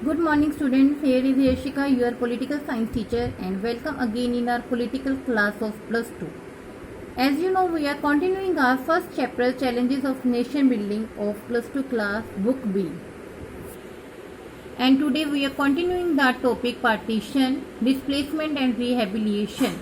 Good morning students, here is Yashika, your political science teacher, and welcome again in our political class of plus 2. As you know, we are continuing our first chapter, Challenges of Nation Building of plus 2 class, book B. And today we are continuing the topic partition, displacement and rehabilitation.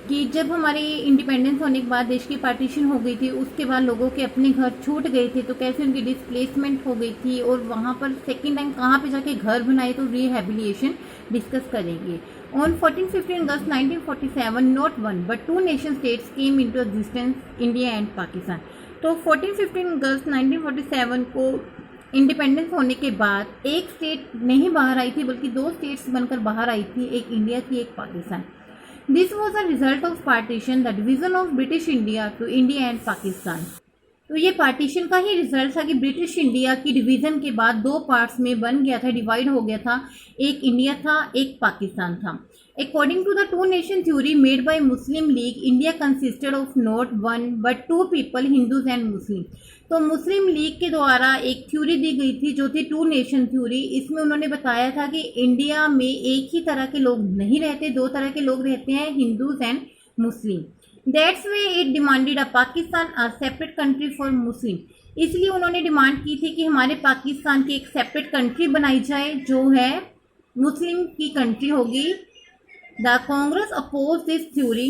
कि जब हमारे independence होने के बाद देश की partition हो गई थी, उसके बाद लोगों के अपने घर छूट गए थे, तो कैसे उनकी डिस्प्लेसमेंट हो गई थी और वहाँ पर सेकेंड टाइम कहाँ पे जाके घर बनाए, तो रिहेबिलिटेशन डिस्कस करेंगे. On 14-15 August 1947 not one but two nation states came into existence, India and Pakistan. तो 14-15 अगस्त 1947 को इंडिपेंडेंस होने के बाद एक स्टेट नहीं बाहर आई थी, बल्कि दो स्टेट्स बनकर बाहर आई थी, एक इंडिया थी, एक Pakistan. This was a result of partition, the division of British India to India and Pakistan. तो ये पार्टीशन का ही रिजल्ट था कि ब्रिटिश इंडिया की डिवीज़न के बाद दो पार्ट्स में बन गया था, डिवाइड हो गया था. एक इंडिया था, एक पाकिस्तान था. According to the two nation theory made by Muslim League, India consisted of not one but two people, Hindus and Muslim. तो मुस्लिम लीग के द्वारा एक थ्योरी दी गई थी जो थी टू नेशन थ्योरी. इसमें उन्होंने बताया था कि इंडिया में एक ही तरह के लोग नहीं रहते, दो तरह के लोग रहते हैं, Hindus and Muslim. That's why it demanded a Pakistan a separate country for Muslim. इसलिए उन्होंने डिमांड की थी कि हमारे पाकिस्तान की एक सेपरेट कंट्री बनाई जाए जो है मुस्लिम की कंट्री होगी. The Congress oppose this theory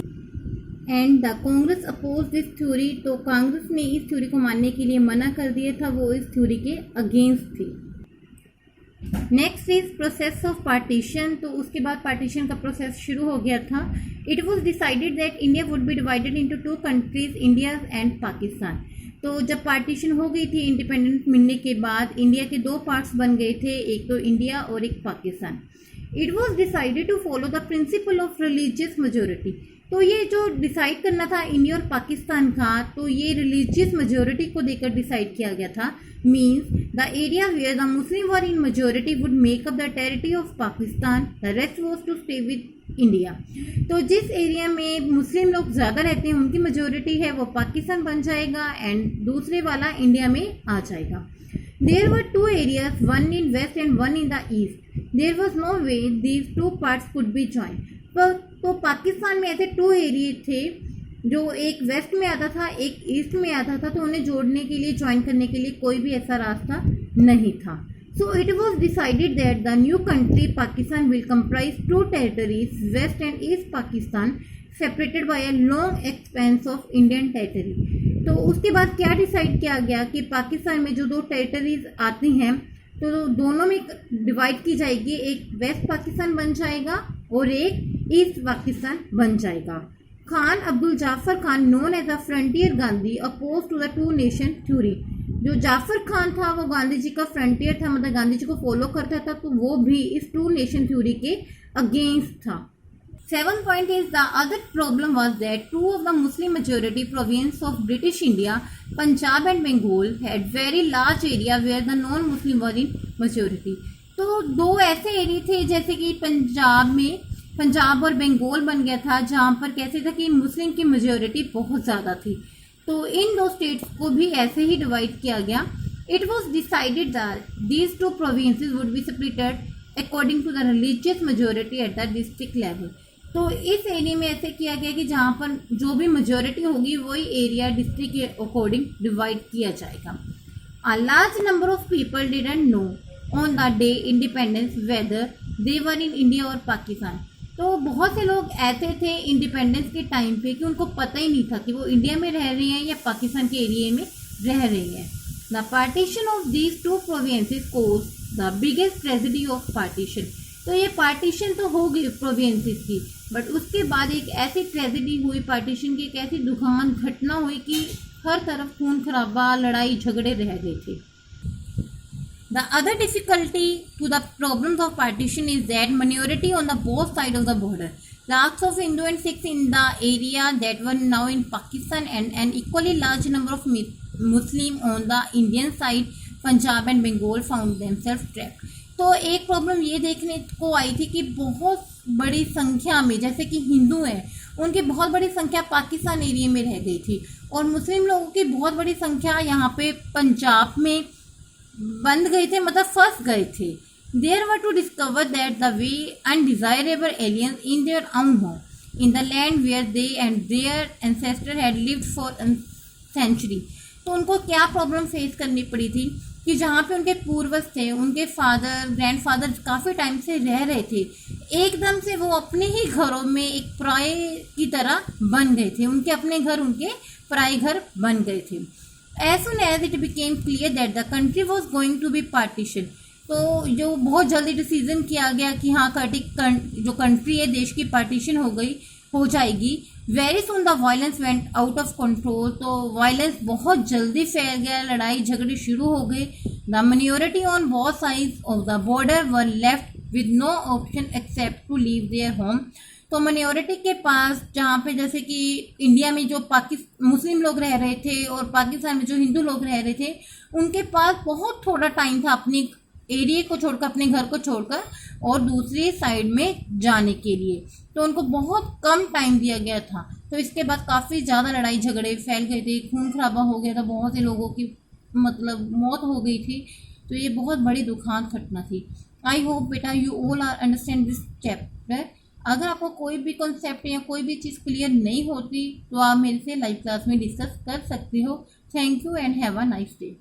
and the Congress oppose this theory. तो कांग्रेस ने इस थ्योरी को मानने के लिए मना कर दिया था, वो इस थ्योरी के अगेंस्ट थी. Next is process of partition. तो उसके बाद पार्टीशन का प्रोसेस शुरू हो गया था. It was decided that India would be divided into two countries, India and Pakistan. तो जब पार्टीशन हो गई थी इंडिपेंडेंस मिलने के बाद, इंडिया के दो पार्ट्स बन गए थे, एक तो इंडिया और एक Pakistan. It was decided to follow the principle of religious majority. तो ये जो डिसाइड करना था इंडिया और पाकिस्तान का, तो ये रिलीजियस मेजोरिटी को देकर डिसाइड किया गया था. Means the area where the Muslim were in majority would make up the territory of Pakistan, the rest was to stay with India. तो जिस एरिया में मुस्लिम लोग ज़्यादा रहते हैं, उनकी मेजोरिटी है, वो पाकिस्तान बन जाएगा एंड दूसरे वाला इंडिया में आ जाएगा. There were two areas, one in west and one in the east. There was no way these two parts could be join. तो पाकिस्तान में ऐसे टू एरिया थे, जो एक वेस्ट में आता था, एक ईस्ट में आता था, तो उन्हें जोड़ने के लिए, ज्वाइन करने के लिए कोई भी ऐसा रास्ता नहीं था. So it was decided that the new country Pakistan will comprise two territories, west and east Pakistan, separated by a long expanse of Indian territory. तो उसके बाद क्या डिसाइड किया गया कि पाकिस्तान में जो दो टेरिटरीज आती हैं, तो दोनों में डिवाइड की जाएगी. एक वेस्ट पाकिस्तान बन जाएगा और एक ईस्ट पाकिस्तान बन जाएगा. Khan Abdul Jafar Khan, known as a frontier Gandhi, oppose to the two nation theory. जो जाफर खान था वो गांधी जी का फ्रंटियर था, मतलब गांधी जी को फॉलो करता था, तो वो भी इस टू नेशन थ्योरी के अगेंस्ट था. 7th point is the other problem was that two of the Muslim majority provinces of British India, Punjab and Bengal, had very large area where the non-Muslim were in majority. तो दो ऐसे area थे, जैसे कि पंजाब में, पंजाब और बंगाल बन गया था, जहाँ पर कैसे था कि मुस्लिम की मेजोरिटी बहुत ज़्यादा थी. तो इन दो स्टेट्स को भी ऐसे ही डिवाइड किया गया. It was decided that these two provinces would be separated according to the religious majority at the district level. तो इस एरिया में ऐसे किया गया कि जहाँ पर जो भी मेजोरिटी होगी वही एरिया डिस्ट्रिक्ट के अकॉर्डिंग डिवाइड किया जाएगा. A large number of people didn't know on the day independence whether they were in India और पाकिस्तान. तो बहुत से लोग ऐसे थे इंडिपेंडेंस के टाइम पे कि उनको पता ही नहीं था कि वो इंडिया में रह रहे हैं या पाकिस्तान के एरिया में रह रहे हैं. The partition of these two provinces cause the biggest tragedy of partition. तो ये पार्टीशन तो हो गई प्रोविंसेस की, बट उसके बाद एक ऐसी ट्रेजेडी हुई पार्टीशन की, एक ऐसी दुखद घटना हुई कि हर तरफ खून खराबा, लड़ाई झगड़े रह गए थे. The other difficulty to the problems of partition is that minority on the both sides of the border. Lakhs of Hindu and Sikhs in the area that were now in Pakistan and an equally large number of Muslim on the Indian side, Punjab and Bengal, found themselves trapped. तो एक problem ये देखने को आई थी कि बहुत बड़ी संख्या में, जैसे कि हिंदू हैं, उनकी बहुत बड़ी संख्या पाकिस्तान एरिया में रह गई थी, और मुस्लिम लोगों की बहुत बड़ी संख्या यहाँ पे पंजाब में बंद गए थे, मतलब फंस गए थे. They were to discover that the way undesirable aliens in their own home, in the land where they and their ancestors had lived for a century. तो उनको क्या प्रॉब्लम फेस करनी पड़ी थी कि जहाँ पे उनके पूर्वज थे, उनके फादर ग्रैंडफादर काफ़ी टाइम से रह रहे थे, एकदम से वो अपने ही घरों में एक पराये की तरह बन गए थे। उनके अपने घर उनके पराये घर बन गए थे। As soon as it became clear that the country was going to be partitioned, तो जो बहुत जल्दी डिसीजन किया गया कि हाँ जो कंट्री है देश की पार्टीशन हो जाएगी। Very soon the violence went out of control, तो वायलेंस बहुत जल्दी फैल गया, लड़ाई झगड़े शुरू हो गए। The minority on both sides of the border were left with no option except to leave their home. तो माइनॉरिटी के पास, जहाँ पे जैसे कि इंडिया में जो मुस्लिम लोग रह रहे थे और पाकिस्तान में जो हिंदू लोग रह रहे थे, उनके पास बहुत थोड़ा टाइम था अपनी एरिया को छोड़कर, अपने घर को छोड़कर और दूसरी साइड में जाने के लिए। तो उनको बहुत कम टाइम दिया गया था। तो इसके बाद काफ़ी ज़्यादा लड़ाई झगड़े फैल गए थे, खून खराबा हो गया था, बहुत से लोगों की मतलब मौत हो गई थी। तो ये बहुत बड़ी दुखद घटना थी। आई होप बेटा you all are understand this chapter. अगर आपको कोई भी कॉन्सेप्ट या कोई भी चीज़ क्लियर नहीं होती तो आप मेरे से लाइव क्लास में डिस्कस कर सकते हो। Thank you and have a nice day.